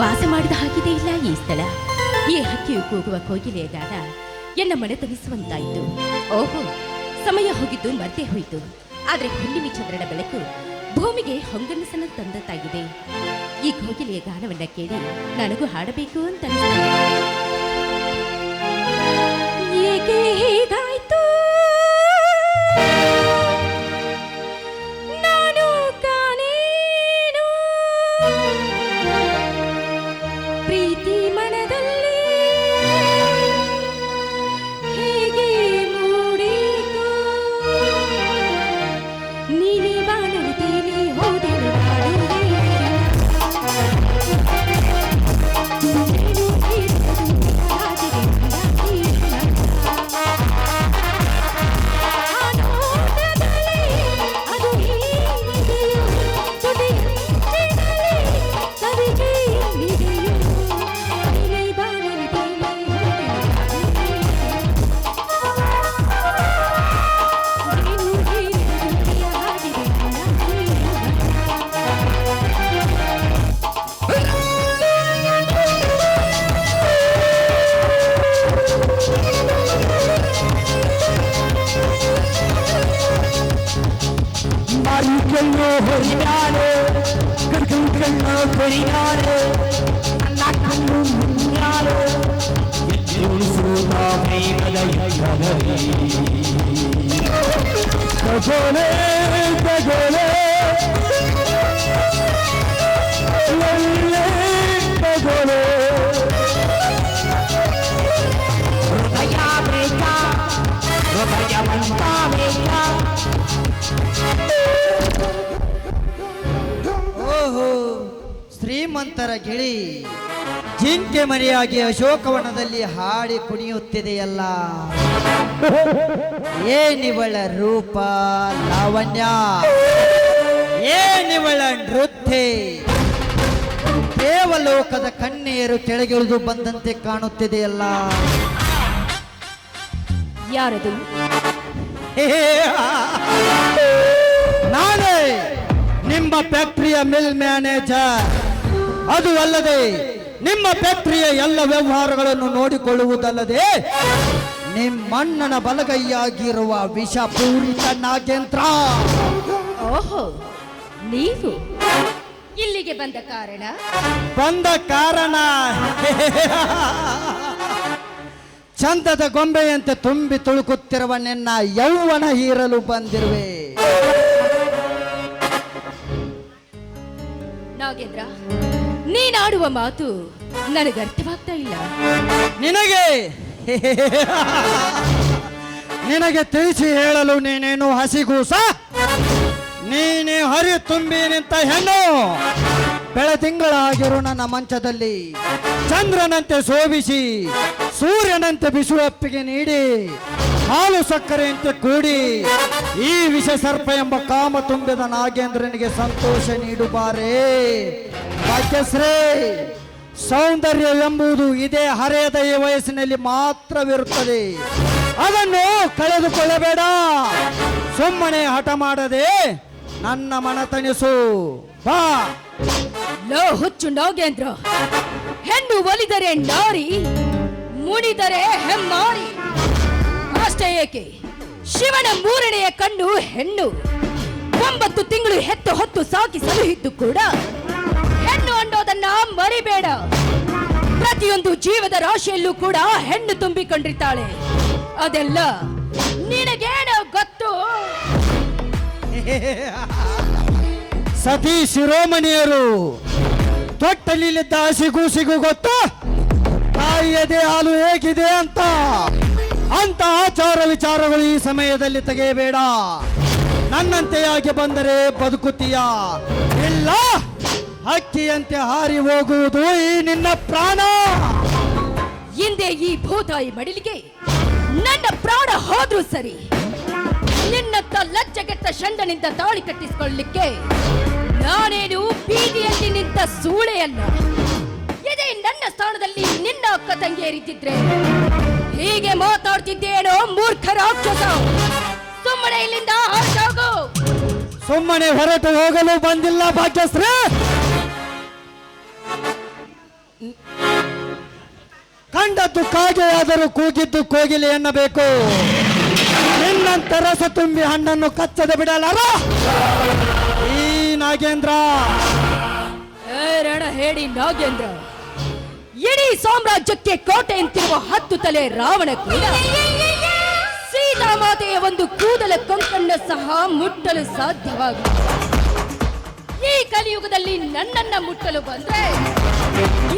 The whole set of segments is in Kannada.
ವಾಸ ಮಾಡಿದ ಹಾಗಿದೆ ಇಲ್ಲ ಈ ಸ್ಥಳ. ಈ ಹಕ್ಕಿಯು ಕೂಗುವ ಕೋಗಿಲೆಯ ಗಾನ ಎನ್ನ ಮನೆ ತನಿಸುವಂತಾಯಿತು. ಓಹೋ, ಸಮಯ ಹೋಗಿದ್ದು ಮರ್ತೇ ಹೋಯಿತು. ಆದ್ರೆ ಹುಣ್ಣಿಮೆ ಚಂದ್ರನ ಬೆಳಕು ಭೂಮಿಗೆ ಹೊಂಗನಸನ್ನು ತಂದತ್ತಾಗಿದೆ. ಈ ಕೋಗಿಲೆಯ ಗಾನವನ್ನ ಕೇಳಿ ನನಗೂ ಹಾಡಬೇಕು ಅಂತ ಏಕೆ ಹೀಗಾಯ್ತು, ನಾನು ಕಾನೇನು ಪ್ರೀತಿ ಮನದಲ್ಲಿ ಹೇಗೆ ಮೂಡಿತು, ನೀಲಿ ಬಾಣಲಿ ತೇಲಿ ಹೋದೆನು ಓಹೋ, ಶ್ರೀಮಂತರ ಗಿಳಿ ಜಿಂಕೆ ಮರಿಯಾಗಿ ಅಶೋಕವನದಲ್ಲಿ ಹಾಡಿ ಕುಣಿಯುತ್ತಿದೆಯಲ್ಲ. ಏನಿವಳ ರೂಪ ಲಾವಣ್ಯ, ಏನಿವಳ ನೃತ್ಯ, ದೇವಲೋಕದ ಕಣ್ಣೀರು ಕೆಳಗಿಳಿದು ಬಂದಂತೆ ಕಾಣುತ್ತಿದೆಯಲ್ಲ. ಯಾರದು? ನಾನೇ ನಿಮ್ಮ ಫ್ಯಾಕ್ಟರಿಯ ಮಿಲ್ ಮ್ಯಾನೇಜರ್. ಅದು ಅಲ್ಲದೆ ನಿಮ್ಮ ಫ್ಯಾಕ್ಟರಿಯ ಎಲ್ಲ ವ್ಯವಹಾರಗಳನ್ನು ನೋಡಿಕೊಳ್ಳುವುದಲ್ಲದೆ ನಿಮ್ಮಣ್ಣನ ಬಲಗೈಯಾಗಿರುವ ವಿಷಪೂರಿತ ನಾಗೇಂದ್ರ. ಓಹೋ, ನೀವು ಇಲ್ಲಿಗೆ ಬಂದ ಕಾರಣ ಚಂದದ ಗೊಂಬೆಯಂತೆ ತುಂಬಿ ತುಳುಕುತ್ತಿರುವ ನಿನ್ನ ಯೌವನ ಹೀರಲು ಬಂದಿರುವೆ. ನಾಗೇಂದ್ರ, ನೀನಾಡುವ ಮಾತು ನನಗರ್ಥವಾಗ್ತಾ ಇಲ್ಲ. ನಿನಗೆ ತಿಳಿಸಿ ಹೇಳಲು ನೀನೇನು ಹಸಿಗೂಸ? ನೀನೇ ಹರಿ ತುಂಬಿ ನಿಂತ ಹೆಣ್ಣು. ಬೆಳದಿಂಗಳಾಗಿರು ನನ್ನ ಮಂಚದಲ್ಲಿ ಚಂದ್ರನಂತೆ ಶೋಭಿಸಿ ಸೂರ್ಯನಂತೆ ಬಿಸುವಪ್ಪಿಗೆ ನೀಡಿ ಹಾಲು ಸಕ್ಕರೆಯಂತೆ ಕೂಡಿ ಈ ವಿಷ ಸರ್ಪ ಎಂಬ ಕಾಮ ತುಂಬಿದ ನಾಗೇಂದ್ರನಿಗೆ ಸಂತೋಷ ನೀಡುಬಾರೇ. ಭಾಗ್ಯಶ್ರೀ, ಸೌಂದರ್ಯ ಎಂಬುದು ಇದೇ ಹರೆಯದ ಈ ವಯಸ್ಸಿನಲ್ಲಿ ಮಾತ್ರವಿರುತ್ತದೆ. ಅದನ್ನು ಕಳೆದುಕೊಳ್ಳಬೇಡ. ಸುಮ್ಮನೆ ಹಠ ಮಾಡದೆ ನನ್ನ ಮನ ತಣಿಸು. ಬಾ. ಲೋ ಹುಚ್ಚು ನಾಗೇಂದ್ರ, ಹೆಣ್ಣು ಒಲಿದರೆ ನಾರಿ, ಮುನಿದರೆ ಹೆಮ್ಮಾರಿ. ಅಷ್ಟೇ ಏಕೆ, ಶಿವನ ಮೂರನೆಯ ಕಣ್ಣು ಹೆಣ್ಣು. 9 ತಿಂಗಳು ಹೆತ್ತು ಹೊತ್ತು ಸಾಕಿ ಸಲುಹಿದ್ದು ಕೂಡ ಹೆಣ್ಣು ಅನ್ನೋದನ್ನ ಮರಿಬೇಡ. ಪ್ರತಿಯೊಂದು ಜೀವದ ರಾಶಿಯಲ್ಲೂ ಕೂಡ ಹೆಣ್ಣು ತುಂಬಿಕೊಂಡಿರ್ತಾಳೆ. ಅದೆಲ್ಲ ನಿನಗೇನೋ ಗೊತ್ತು? ಸತಿ ಶಿರೋಮಣಿಯರು ತೊಟ್ಟಲಿದ್ದ ಹಸಿಗೂಸಿಗೂ ಗೊತ್ತು ತಾಯಿಯದೇ ಹಾಲು ಹೇಗಿದೆ ಅಂತ ಆಚಾರ ವಿಚಾರಗಳು ಈ ಸಮಯದಲ್ಲಿ ತೆಗೆಯಬೇಡ. ನನ್ನಂತೆಯಾಗಿ ಬಂದರೆ ಬದುಕುತ್ತೀಯ, ಇಲ್ಲ ಹಕ್ಕಿಯಂತೆ ಹಾರಿ ಹೋಗುವುದು ಈ ನಿನ್ನ ಪ್ರಾಣ. ಹಿಂದೆ ಈ ಭೂತಾಯಿ ಮಡಿಲಿಗೆ ನನ್ನ ಪ್ರಾಣ ಹೋದ್ರೂ ಸರಿ, ನಿನ್ನತ್ತ ಲಜ್ಜೆಗೆಟ್ಟ ಷಂಡನಿಂದ ತಾಳಿ ಕಟ್ಟಿಸಿಕೊಳ್ಳಲಿಕ್ಕೆ ನಾನೇನು ಬೀದಿಯಲ್ಲಿ ನಿಂತ ಸೂಳೆಯಲ್ಲ. ಇದೇ ನನ್ನ ಸ್ಥಾನದಲ್ಲಿ ನಿನ್ನ ಅಕ್ಕ ತಂಗಿಯರಿದ್ದಿದ್ರೆ ಹೀಗೆ ಮಾತಾಡ್ತಿದ್ದೇನೋ ಮೂರ್ಖ ರಾಕ್ಷಸ. ಸುಮ್ಮನೆ ಇಲ್ಲಿಂದ ಹೊರಟೋಗು. ಸುಮ್ಮನೆ ಹೊರಟು ಹೋಗಲು ಬಂದಿಲ್ಲ ಭಾಗ್ಯಶ್ರೀ. ಕಂಡದ್ದು ಕಾಗೆಯಾದರೂ ಕೂಗಿದ್ದು ಕೋಗಿಲೆ ಎನ್ನಬೇಕು. ನಿನ್ನಂತ ರಸ ತುಂಬಿ ಹಣ್ಣನ್ನು ಕಚ್ಚದೆ ಬಿಡಲಾರ ಈ ನಾಗೇಂದ್ರ. ರಣ ಹೇಳಿ ನಾಗೇಂದ್ರ, ಇಡೀ ಸಾಮ್ರಾಜ್ಯಕ್ಕೆ ಕೋಟೆ ಅಂತಿರುವ 10 ತಲೆ ರಾವಣ ಕೂಡ ಸೀತಾಮಾತೆಯ ಒಂದು ಕೂದಲ ಕೊಂಕಣ್ಣ ಸಹ ಮುಟ್ಟಲು ಸಾಧ್ಯವಾಗುತ್ತದೆ. ಈ ಕಲಿಯುಗದಲ್ಲಿ ನನ್ನನ್ನ ಮುಟ್ಟಲು ಬಂದ್ರೆ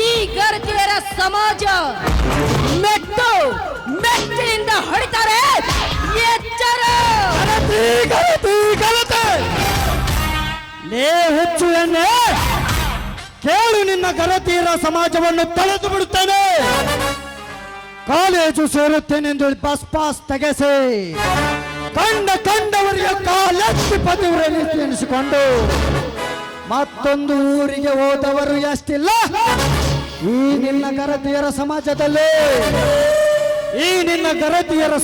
ಈ ಗರತಿಯರ ಸಮಾಜ ಮೆಟ್ಟಿನಿಂದ ಹೊಡಿತಾರೆ. ಎಚ್ಚರ! ಲೇ ಹುಚ್ಚು ಎಣ್ಣೆ, ಕೇಳು, ನಿನ್ನ ಗರತೀರ ಸಮಾಜವನ್ನು ತೊಳೆದು ಬಿಡುತ್ತೇನೆ. ಕಾಲೇಜು ಸೇರುತ್ತೇನೆಂದು ಪಾಸ್ ತೆಗೆಸಿ ಕಂಡವರಿಗೆ ಕಾಲೆತ್ತಿ ಪತಿವರಲ್ಲಿ ಎನಿಸಿಕೊಂಡು ಮತ್ತೊಂದು ಊರಿಗೆ ಹೋದವರು ಎಷ್ಟಿಲ್ಲ ಈ ನಿನ್ನ ಗರತಿಯರ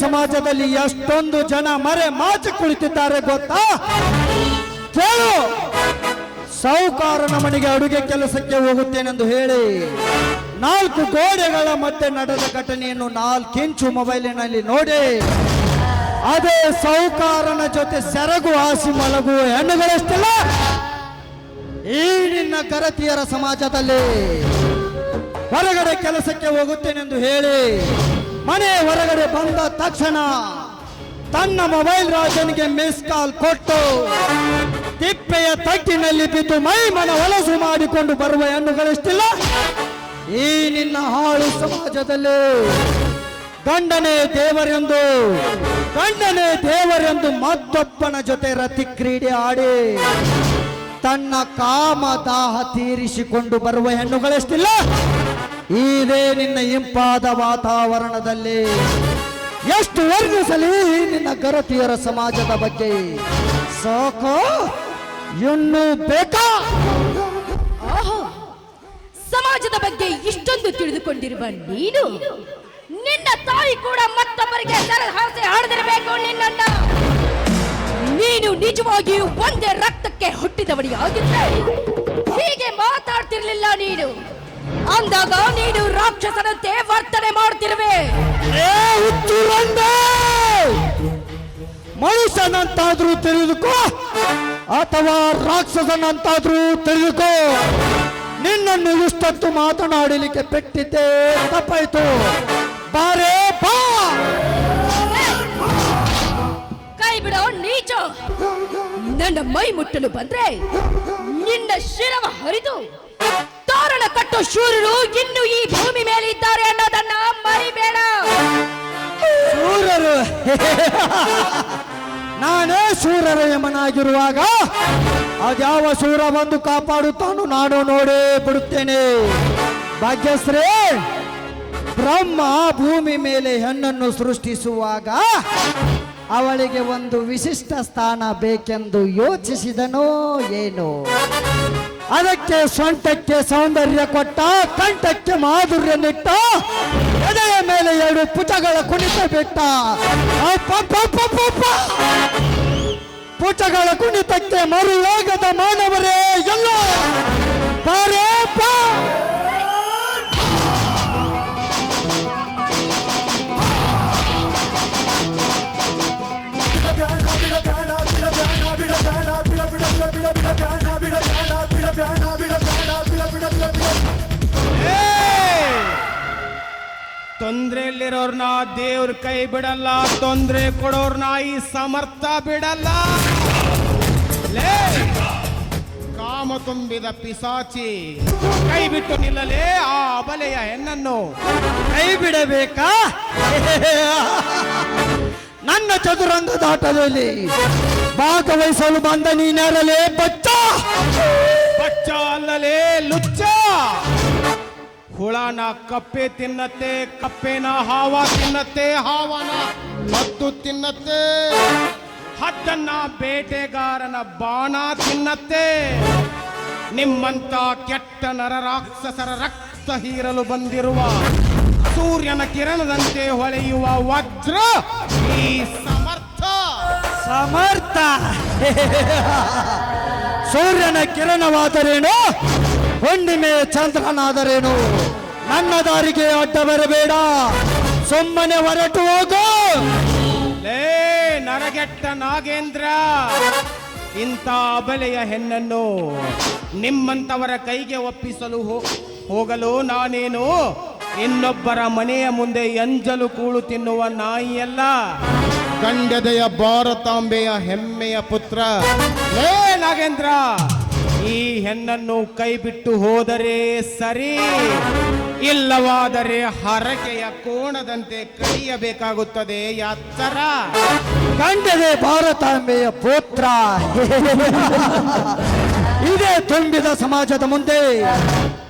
ಸಮಾಜದಲ್ಲಿ ಎಷ್ಟೊಂದು ಜನ ಮರೆ ಮಾಚಿ ಕುಳಿತಿದ್ದಾರೆ ಗೊತ್ತಾ? ಕೇಳು, ಸಾಹುಕಾರನ ಮನೆಗೆ ಅಡುಗೆ ಕೆಲಸಕ್ಕೆ ಹೋಗುತ್ತೇನೆಂದು ಹೇಳಿ 4 ಗೋಡೆಗಳ ಮಧ್ಯೆ ನಡೆದ ಘಟನೆಯನ್ನು 4 ಇಂಚು ಮೊಬೈಲಿನಲ್ಲಿ ನೋಡಿ ಅದೇ ಸಾಹುಕಾರನ ಜೊತೆ ಸೆರಗು ಹಾಸಿ ಮಲಗುವ ಹೆಣ್ಣುಗಳಷ್ಟಿಲ್ಲ ಈ ನಿನ್ನ ಗರತಿಯರ ಸಮಾಜದಲ್ಲಿ. ಹೊರಗಡೆ ಕೆಲಸಕ್ಕೆ ಹೋಗುತ್ತೇನೆಂದು ಹೇಳಿ ಮನೆ ಹೊರಗಡೆ ಬಂದ ತಕ್ಷಣ ತನ್ನ ಮೊಬೈಲ್ ರಾಜನಿಗೆ ಮಿಸ್ ಕಾಲ್ ಕೊಟ್ಟು ತಿಪ್ಪೆಯ ತಗ್ಗಿನಲ್ಲಿ ಬಿದ್ದು ಮೈ ಮನ ಹೊಲಸು ಮಾಡಿಕೊಂಡು ಬರುವ ಹೆಣ್ಣುಗಳಷ್ಟಿಲ್ಲ ಈ ನಿನ್ನ ಹಾಳು ಸಮಾಜದಲ್ಲಿ. ಗಂಡನೇ ದೇವರೆಂದು ಮತ್ತೊಬ್ಬನ ಜೊತೆ ರತಿ ಕ್ರೀಡೆ ಆಡಿ ತನ್ನ ಕಾಮದಾಹ ತೀರಿಸಿಕೊಂಡು ಬರುವ ಹೆಣ್ಣುಗಳಷ್ಟಿಲ್ಲ ಇದೇ ನಿನ್ನ ಇಂಪಾದ ವಾತಾವರಣದಲ್ಲಿ. ಎಷ್ಟು ವರ್ಣಿಸಲಿ ನಿನ್ನ ಗರತಿಯರ ಸಮಾಜದ ಬಗ್ಗೆ? ಸಾಕು, ಇನ್ನೂ ಬೇಕಾ? ಸಮಾಜದ ಬಗ್ಗೆ ಇಷ್ಟೊಂದು ತಿಳಿದುಕೊಂಡಿರುವ ನೀನು, ನಿನ್ನ ತಾಯಿ ಕೂಡ ಮತ್ತೊಬ್ಬರಿಗೆ ಸರಹಾಸೆ ಹಾಡದಿರಬೇಕು. ನೀನು ನಿಜವಾಗಿಯೂ ಒಂದೇ ರಕ್ತಕ್ಕೆ ಹುಟ್ಟಿದವಳಿಯಾಗಿದ್ದರೆ ಹೀಗೆ ಮಾತಾಡ್ತಿರ್ಲಿಲ್ಲ. ನೀನು ಅಂದಾಗ ನೀನು ರಾಕ್ಷಸನಂತೆ ವರ್ತನೆ ಮಾಡ್ತಿರುವೆ. ಮನುಷ್ಯನಂತಾದ್ರೂ ತಿಳಿದುಕೋ ಅಥವಾ ರಾಕ್ಷಸನಂತಾದ್ರೂ ತಿಳಿದುಕೋ. ನಿನ್ನನ್ನು ಇಷ್ಟೊತ್ತು ಮಾತನಾಡಲಿಕ್ಕೆ ಪೆಟ್ಟಿದ್ದೆ ತಪ್ಪಾಯ್ತು. ಬಾರೇ ಬಾ. ಕೈ ಬಿಡೋ ನೀಚ! ನನ್ನ ಮೈ ಮುಟ್ಟಲು ಬಂದ್ರೆ ನಿನ್ನ ಶಿರವ ಹರಿದು ತೋರಣ ಕಟ್ಟೋ ಶೂರರು ಇನ್ನು ಈ ಭೂಮಿ ಮೇಲೆ ಇದ್ದಾರೆ ಅನ್ನೋದನ್ನ ಮರಿಬೇಡ. ಶೂರರು? ನಾನೇ ಶೂರರ ಯಮನಾಗಿರುವಾಗ ಅದ್ಯಾವ ಶೂರ ಬಂದು ಕಾಪಾಡುತ್ತಾನು ನಾನು ನೋಡೇ ಬಿಡುತ್ತೇನೆ. ಭಾಗ್ಯಶ್ರೀ, ಬ್ರಹ್ಮ ಭೂಮಿ ಮೇಲೆ ಹೆಣ್ಣನ್ನು ಸೃಷ್ಟಿಸುವಾಗ ಅವಳಿಗೆ ಒಂದು ವಿಶಿಷ್ಟ ಸ್ಥಾನ ಬೇಕೆಂದು ಯೋಚಿಸಿದನೋ ಏನೋ. ಅದಕ್ಕೆ ಸೊಂಟಕ್ಕೆ ಸೌಂದರ್ಯ ಕೊಟ್ಟ, ಕಂಠಕ್ಕೆ ಮಾಧುರ್ಯ ನಿಟ್ಟ, ಎದೆಯ ಮೇಲೆ 2 ಪುಟಗಳ ಕುಣಿತ ಬಿಟ್ಟ. ಪುಟಗಳ ಕುಣಿತಕ್ಕೆ ಮರುಯೋಗದ ಮಾನವರೇ ಎಲ್ಲ ಬಾರೇ ಬಾ. ತೊಂದ್ರೆಯಲ್ಲಿರೋರ್ನ ದೇವ್ರ ಕೈ ಬಿಡಲ್ಲ, ತೊಂದ್ರೆ ಕೊಡೋರ್ನ ಈ ಸಮರ್ಥ ಬಿಡಲ್ಲ. ಲೇ ಕಾಮ ತುಂಬಿದ ಪಿಸಾಚಿ, ಕೈ ಬಿಟ್ಟು ನಿಲ್ಲಲೇ ಆ ಅಬಲೆಯ ಹೆಣ್ಣನ್ನು. ಕೈ ಬಿಡಬೇಕಾ? ನನ್ನ ಚದುರಂಗದಾಟದಲ್ಲಿ ಭಾಗವಹಿಸಲು ಬಂದ ನೀನಾರಲೇ ಬಚ್ಚ ಅಲ್ಲಲೇ ಲುಚ್ಚ. ಹುಳನ ಕಪ್ಪೆ ತಿನ್ನತ್ತೆ, ಕಪ್ಪೆನ ಹಾವ ತಿನ್ನತ್ತೆ, ಹಾವನ ಹದ್ದು ತಿನ್ನತ್ತೆ, ಹದ್ದನ್ನ ಬೇಟೆಗಾರನ ಬಾಣ ತಿನ್ನತ್ತೆ. ನಿಮ್ಮಂತ ಕೆಟ್ಟ ನರರಾಕ್ಷಸರ ರಕ್ತ ಹೀರಲು ಬಂದಿರುವ ಸೂರ್ಯನ ಕಿರಣದಂತೆ ಹೊಳೆಯುವ ವಜ್ರ ಈ ಸಮರ್ಥ. ಸೂರ್ಯನ ಕಿರಣವಾದರೇನು? ಹುಣ್ಣಿಮೆ ಚಂದ್ರನಾದರೇನು, ನನ್ನ ದಾರಿಗೆ ಅಡ್ಡ ಬರಬೇಡ, ಸುಮ್ಮನೆ ಹೊರಟು ಹೋಗು. ಲೇ ನರಗೆಟ್ಟ ನಾಗೇಂದ್ರ, ಇಂಥ ಅಬಲೆಯ ಹೆಣ್ಣನ್ನು ನಿಮ್ಮಂತವರ ಕೈಗೆ ಒಪ್ಪಿಸಲು ಹೋಗಲು ನಾನೇನು ಇನ್ನೊಬ್ಬರ ಮನೆಯ ಮುಂದೆ ಎಂಜಲು ಕೂಳು ತಿನ್ನುವ ನಾಯಿಯಲ್ಲ, ಗಂಡದೆಯ ಭಾರತಾಂಬೆಯ ಹೆಮ್ಮೆಯ ಪುತ್ರ. ಲೇ ನಾಗೇಂದ್ರ, ಈ ಹೆಣ್ಣನ್ನು ಕೈ ಬಿಟ್ಟು ಹೋದರೆ ಸರಿ, ಇಲ್ಲವಾದರೆ ಹರಕೆಯ ಕೋಣದಂತೆ ಕಡಿಯಬೇಕಾಗುತ್ತದೆ. ಎಚ್ಚರ. ಗಂಡದೆ ಭಾರತಾಂಬೆಯ ಪುತ್ರ. ಇದೇ ತುಂಬಿದ ಸಮಾಜದ ಮುಂದೆ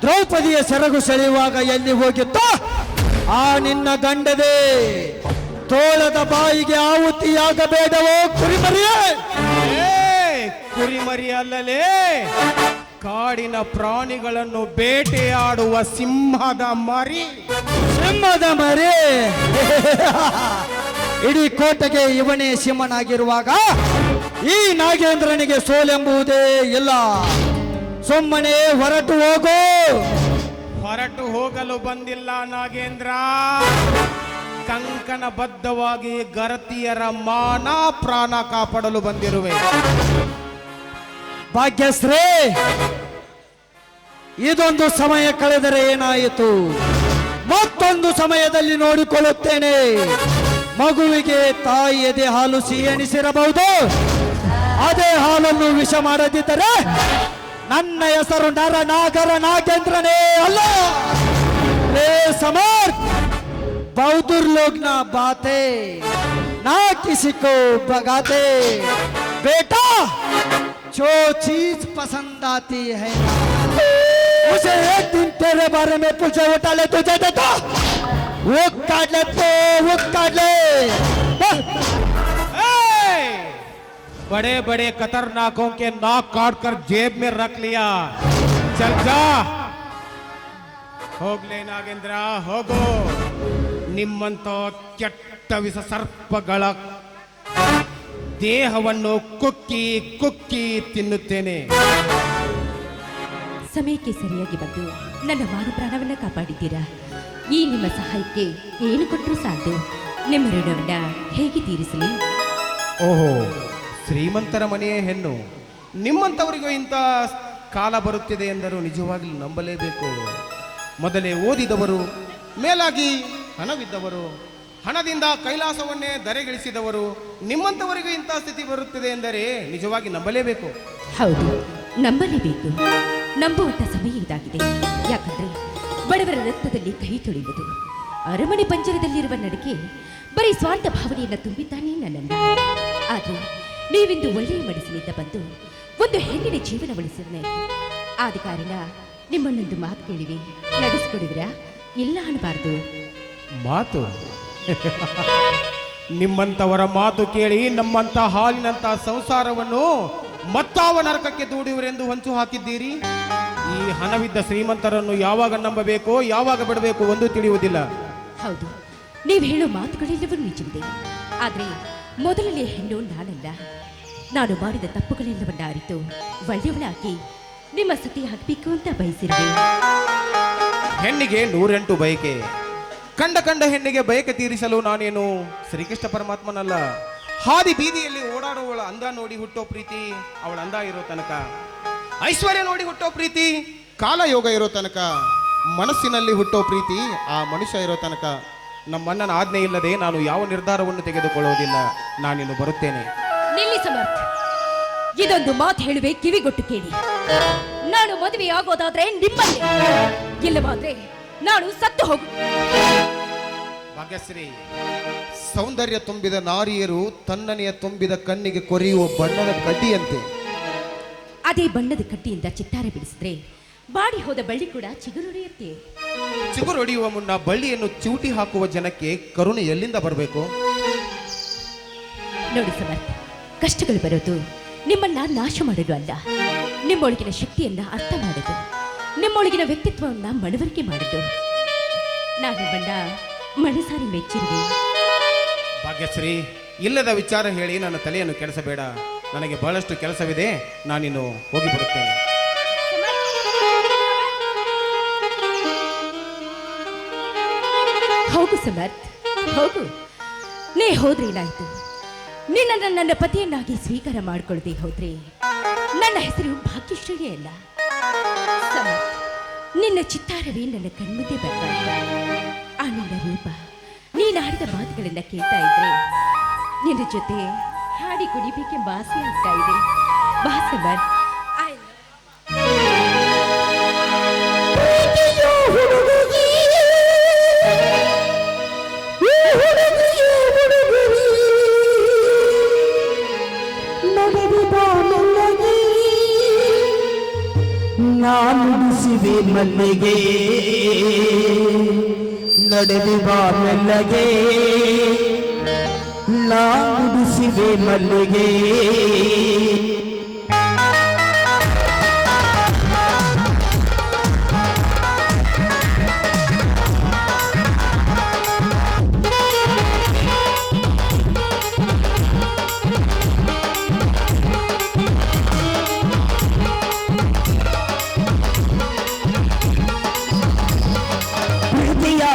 ದ್ರೌಪದಿಯ ಸೆರಗು ಸೆಳೆಯುವಾಗ ಎಲ್ಲಿ ಹೋಗಿತ್ತೋ ಆ ನಿನ್ನ ಗಂಡದೆ ತೋಳದ ಬಾಯಿಗೆ ಆಹುತಿಯಾಗಬೇಡವೋ ಕುರಿಮರಿಯೇ? ಕುರಿಮರಿ ಅಲ್ಲಲೇ, ಕಾಡಿನ ಪ್ರಾಣಿಗಳನ್ನು ಬೇಟೆಯಾಡುವ ಸಿಂಹದ ಮರಿ. ಸಿಂಹದ ಮರಿ. ಇಡೀ ಕೋಟೆಗೆ ಇವನೇ ಸಿಂಹನಾಗಿರುವಾಗ ಈ ನಾಗೇಂದ್ರನಿಗೆ ಸೋಲೆಂಬುವುದೇ ಇಲ್ಲ. ಸುಮ್ಮನೆ ಹೊರಟು ಹೋಗು. ಹೊರಟು ಹೋಗಲು ಬಂದಿಲ್ಲ ನಾಗೇಂದ್ರ, ಕಂಕಣಬದ್ಧವಾಗಿ ಗರತಿಯರ ಮಾನ ಪ್ರಾಣ ಕಾಪಾಡಲು ಬಂದಿರುವೆ. ಭಾಗ್ಯಶ್ರೀ, ಇದೊಂದು ಸಮಯ ಕಳೆದರೆ ಏನಾಯಿತು, ಮತ್ತೊಂದು ಸಮಯದಲ್ಲಿ ನೋಡಿಕೊಳ್ಳುತ್ತೇನೆ. ಮಗುವಿಗೆ ತಾಯಿ ಎದೆ ಹಾಲು ಸಿಹಿ ಎನಿಸಿರಬಹುದು, ಅದೇ ಹಾಲನ್ನು ವಿಷ ಮಾಡದಿದ್ದರೆ ನನ್ನ ಹೆಸರು ನಾಗರ ನಾಗೇಂದ್ರನೇ ಅಲ್ಲ. ರೇ ಸಮರ್ಥ್, बहादुर लोग ना बातें ना किसी को भगाते, बेटा जो चीज पसंद आती है ना, उसे एक दिन तेरे बारे में पूछे उठा ले तुझे देता, वो काट ले तो वो काट ले. बड़े बड़े खतरनाकों के नाक काट कर जेब में रख लिया. चल जा. ಹೋಗ್ಲೇ ನಾಗೇಂದ್ರ, ಹೋಗೋ. ನಿಮ್ಮಂತ ಕೆಟ್ಟ ವಿಷ ಸರ್ಪಗಳ ದೇಹವನ್ನು ಕುಕ್ಕಿ ಕುಕ್ಕಿ ತಿನ್ನುತ್ತೇನೆ. ಸಮಯಕ್ಕೆ ಸರಿಯಾಗಿ ಬಂದು ನನ್ನ ಮಾನ ಪ್ರಾಣವನ್ನ ಕಾಪಾಡಿದ್ದೀರಾ. ಈ ನಿಮ್ಮ ಸಹಾಯಕ್ಕೆ ಏನು ಕೊಟ್ಟರು ಸಾಧ್ಯ. ನಿಮ್ಮ ಋಣವನ್ನ ಹೇಗೆ ತೀರಿಸಲಿ? ಓಹೋ, ಶ್ರೀಮಂತರ ಮನೆಯ ಹೆಣ್ಣು, ನಿಮ್ಮಂಥವರಿಗೂ ಇಂಥ ಕಾಲ ಬರುತ್ತಿದೆ ಎಂದರೂ ನಿಜವಾಗಲೂ ನಂಬಲೇಬೇಕು. ಮೊದಲೇ ಓದಿದವರು, ಮೇಲಾಗಿ ಹಣವಿದ್ದವರು, ಹಣದಿಂದ ಕೈಲಾಸವನ್ನೇ ಧರೆಗಿಳಿಸಿದವರು, ನಿಮ್ಮಂಥವರಿಗೂ ಇಂಥ ಸ್ಥಿತಿ ಬರುತ್ತಿದೆ ಎಂದರೆ ನಿಜವಾಗಿ ನಂಬಲೇಬೇಕು. ಹೌದು, ನಂಬಲೇಬೇಕು. ನಂಬುವಂತ ಸಮಯ ಇದಾಗಿದೆ. ಯಾಕಂದ್ರೆ ಬಡವರ ರಕ್ತದಲ್ಲಿ ಕೈ ತೊಳೆಯುವುದು, ಅರಮನೆ ಪಂಜರದಲ್ಲಿರುವ ನಡಿಗೆ ಬರೀ ಸ್ವಾರ್ಥ ಭಾವನೆಯನ್ನು ತುಂಬಿದ್ದಾನೆ ನನ್ನನ್ನು. ಆದರೆ ನೀವಿಂದು ಒಳ್ಳೆಯ ಮನಸ್ಸಿನಿಂದ ಬಂದು ಒಂದು ಹೆಣ್ಣಿನ ಜೀವನ ಉಳಿಸಿದ್ರೆ, ಆದ ಕಾರಣ ನಿಮ್ಮನ್ನೊಂದು ಮಾತು ಕೇಳಿವಿ, ನಡೆಸಿಕೊಡಿದ್ರ? ಇಲ್ಲ ಅನ್ನಬಾರ್ದು. ಮಾತು? ನಿಮ್ಮಂಥವರ ಮಾತು ಕೇಳಿ ನಮ್ಮಂಥ ಹಾಲಿನಂಥ ಸಂಸಾರವನ್ನು ಮತ್ತಾವ ನರಕಕ್ಕೆ ದೂಡುವರೆಂದು ಹೊಂಚು ಹಾಕಿದ್ದೀರಿ. ಈ ಹಣವಿದ್ದ ಶ್ರೀಮಂತರನ್ನು ಯಾವಾಗ ನಂಬಬೇಕೋ ಯಾವಾಗ ಬಿಡಬೇಕು ಒಂದು ತಿಳಿಯುವುದಿಲ್ಲ. ಹೌದು, ನೀವು ಹೇಳೋ ಮಾತುಗಳೆಲ್ಲವೂ ನಿಜವಿದೆ. ಆದರೆ ಮೊದಲನೇ ಹೆಣ್ಣು ನಾನಲ್ಲ. ನಾನು ಮಾಡಿದ ತಪ್ಪುಗಳೆಲ್ಲವನ್ನ ಅರಿತು ಒಳ್ಳೆಯವಳಾಗಿ ನಿಮ್ಮ ಸತಿ ಹಾಕಬೇಕು ಅಂತ ಬಯಸಿರುವೆ. ಹೆಣ್ಣಿಗೆ 108 ಬಯಕೆ. ಕಂಡ ಹೆಣ್ಣಿಗೆ ಬಯಕೆ ತೀರಿಸಲು ನಾನೇನು ಶ್ರೀಕೃಷ್ಣ ಪರಮಾತ್ಮನಲ್ಲ. ಹಾದಿ ಬೀದಿಯಲ್ಲಿ ಓಡಾಡುವವಳ ಅಂದ ನೋಡಿ ಹುಟ್ಟೋ ಪ್ರೀತಿ ಅವಳ ಅಂದ ಇರೋ ತನಕ, ಐಶ್ವರ್ಯ ನೋಡಿ ಹುಟ್ಟೋ ಪ್ರೀತಿ ಕಾಲಯೋಗ ಇರೋ ತನಕ, ಮನಸ್ಸಿನಲ್ಲಿ ಹುಟ್ಟೋ ಪ್ರೀತಿ ಆ ಮನುಷ್ಯ ಇರೋ ತನಕ. ನಮ್ಮಣ್ಣನ ಆಜ್ಞೆ ಇಲ್ಲದೆ ನಾನು ಯಾವ ನಿರ್ಧಾರವನ್ನು ತೆಗೆದುಕೊಳ್ಳುವುದಿಲ್ಲ. ನಾನಿನ್ನು ಬರುತ್ತೇನೆ. ನಿಲ್ಲಿ ಸಮರ್ಥ, ಇದೊಂದು ಮಾತು ಹೇಳುವೆ, ಕಿವಿಗೊಟ್ಟು ಕೇಳಿ. ನಾನು ಮದುವೆ ಆಗೋದಾದ್ರೆ ನಿಮ್ಮಲ್ಲಿ, ಇಲ್ಲವಾದ್ರೆ ನಾನು ಸತ್ತು ಹೋಗು. ಭಾಗ್ಯಶ್ರೀ, ಸೌಂದರ್ಯ ತುಂಬಿದ ನಾರಿಯರು ತನ್ನನೆಯ ತುಂಬಿದ ಕಣ್ಣಿಗೆ ಕೊರೆಯುವ ಬಣ್ಣದ ಕಡ್ಡಿಯಂತೆ. ಅದೇ ಬಣ್ಣದ ಕಡ್ಡಿಯಿಂದ ಚಿತ್ತಾರ ಬಿಡಿಸಿದ್ರೆ ಬಾಡಿ ಹೋದ ಬಳ್ಳಿ ಕೂಡ ಚಿಗುರೊಡೆಯುತ್ತೆ. ಚಿಗುರೊಡೆಯುವ ಮುನ್ನ ಬಳ್ಳಿಯನ್ನು ಚಿವುಟಿ ಹಾಕುವ ಜನಕ್ಕೆ ಕರುಣೆ ಎಲ್ಲಿಂದ ಬರಬೇಕು? ನೋಡಿ ಸಮರ್ಥ, ಕಷ್ಟಗಳು ಬರೋದು ನಿಮ್ಮನ್ನ ನಾಶ ಮಾಡಲು ಅಲ್ಲ, ನಿಮ್ಮೊಳಗಿನ ಶಕ್ತಿಯನ್ನ ಅರ್ಥ ಮಾಡೋದು, ನಿಮ್ಮೊಳಗಿನ ವ್ಯಕ್ತಿತ್ವವನ್ನ ಮನವರಿಕೆ ಮಾಡೋದು. ನಾನು ನಿಮ್ಮನ್ನ ಮನಸಾರಿ ಮೆಚ್ಚಿರುವೆ. ಭಾಗ್ಯಶ್ರೀ, ಇಲ್ಲದ ವಿಚಾರ ಹೇಳಿ ನನ್ನ ತಲೆಯನ್ನು ಕೆಡಿಸಬೇಡ. ನನಗೆ ಬಹಳಷ್ಟು ಕೆಲಸವಿದೆ. ನಾನಿನ್ನು ಹೋಗಿ ಬರುತ್ತೇನೆ. ಹೋಗು ಸಮರ್ಥ್, ಹೋಗು. ನೀ ಹೋದ್ರೆ ಏನಾಯ್ತು? ನಿನ್ನನ್ನು ನನ್ನ ಪತಿಯನ್ನಾಗಿ ಸ್ವೀಕಾರ ಮಾಡಿಕೊಳ್ಳದೆ ಹೋದ್ರೆ ನನ್ನ ಹೆಸರು ಭಾಗ್ಯಶ್ರೀಯೇ ಅಲ್ಲ. ಸಮರ್ಥ್, ನಿನ್ನ ಚಿತ್ತಾರವೇ ನನ್ನ ಕಣ್ಮುಂದೆ ಬರ್ತಾ ಇದೆ. ಆ ನಿನ್ನ ರೂಪ, ನೀನಾಡಿದ ಮಾತುಗಳನ್ನ ಕೇಳ್ತಾ ಇದ್ರೆ ನಿನ್ನ ಜೊತೆ ಹಾಡಿ ಕುಡಿಬೇಕೆಂಬ ಆಸೆ ಆಗ್ತಾ ಇದೆ. ಬಾ ಸಮರ್ಥ್. ನಾನುಡಿಸಿವೆ ಮಲ್ಲಿಗೆ ನಡೆದು ಬಾ ಮೆಲ್ಲಗೆ, ನಾನುಡಿಸಿವೆ ಮಲ್ಲಿಗೆ.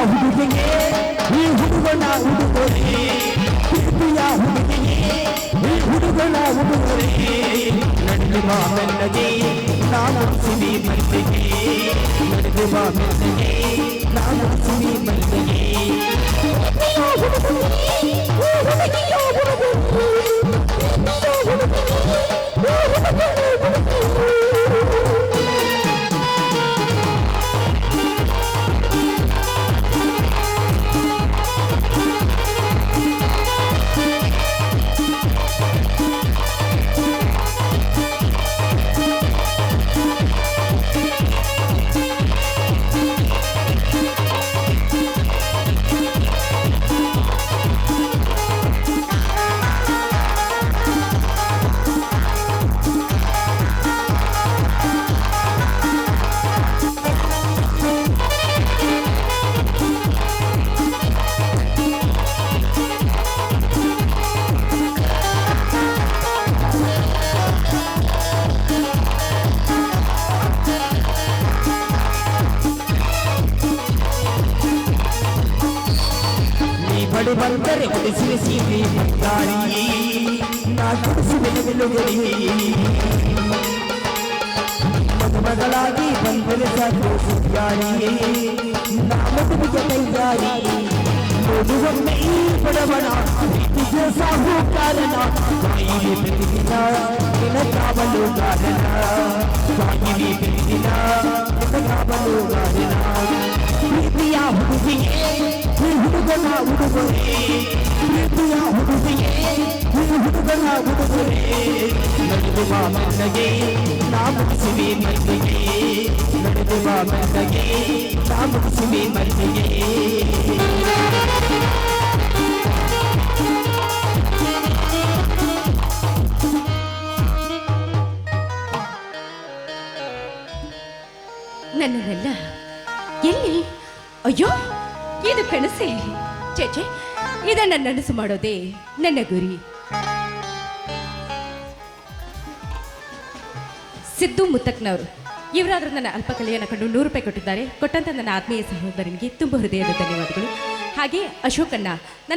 ಹುಡುಗಿಗೆ ಈ ಹುಡುಗನ ಉಡುಗೊರೆ, ಪ್ರೀತಿಯ ಹುಡುಗಿಗೆ ಈ ಹುಡುಗನ ಉಡುಗೊರೆ. ನಡೆದು ಬಾ ಮೆಲ್ಲಗೆ ನಾನು ಸಿರಿ ಮಲ್ಲಿಗೆ, ನಡೆದು ಬಾ ಮೆಲ್ಲಗೆ ನಾನು ಸಿರಿ ಮಲ್ಲಿಗೆ. ಬಡು ಬಂದರೆ ಒಡಿಸಿರಿ ಸೀರೆ ಬಂಗಾರಿ, ನಾ ಕೊಡಿಸುವೆ ಬೆಲುಗರಿ. ಮದುಮಗಳಾಗಿ ಬಂದರೆ ಸಾಕು ಸುತ್ತಾರಿ, ನಾ ಮದುವೆಗೆ ತಯಾರಿ. ನೋಡುವೊಮ್ಮೆ ಈ ಬಡವನ ಪ್ರೀತಿಗೆ ಸಾಹುಕಾರನ, ಬಾಯಿಗೆ ಪ್ರತಿದಿನ ನಿನ್ನ ಕಾವಲುಗಾರನ, ಬಾಯಿಗೆ ಪ್ರತಿದಿನ ನಿನ್ನ ಕಾವಲುಗಾರನ. ಪ್ರೀತಿಯ ಹುಡುಗಿಗೆ ಈ ಹುಡುಗನ ಉಡುಗೊರೆ, ಪ್ರೀತಿಯ ಹುಡುಗಿಗೆ ಈ ಹುಡುಗನ ಉಡುಗೊರೆ. ನಡೆದು ಬಾ ಮೆಲ್ಲಗೆ ನಾ ಮುಗಿಸುವೆ ಮಲ್ಲಿಗೆ, ನಡೆದು ಬಾ ಮೆಲ್ಲಗೆ ನಾ ಮುಗಿಸುವೆ ಮಲ್ಲಿಗೆ. ನನ್ನನ್ನೆಲ್ಲ ಎಲ್ಲಿ? ಅಯ್ಯೋ, ಇದು ಕನಸೇ? ಚೇಚೆ, ಇದನ್ನ ನನಸು ಮಾಡೋದೇ ನನ್ನ ಗುರಿ. ಸಿದ್ದು ಮುತ್ತಕ್ನವರು ಇವರಾದ್ರೂ ನನ್ನ ಅಲ್ಪ ಕಲೆಯನ್ನು ಕಂಡು 100 ರೂಪಾಯಿ ಕೊಟ್ಟಿದ್ದಾರೆ. ಕೊಟ್ಟಂತ ನನ್ನ ಆತ್ಮೀಯ ಸಹೋದರನಿಗೆ ತುಂಬ ಹೃದಯದ ಧನ್ಯವಾದಗಳು. ಹಾಗೆ ಅಶೋಕಣ್ಣ ನನ್ನ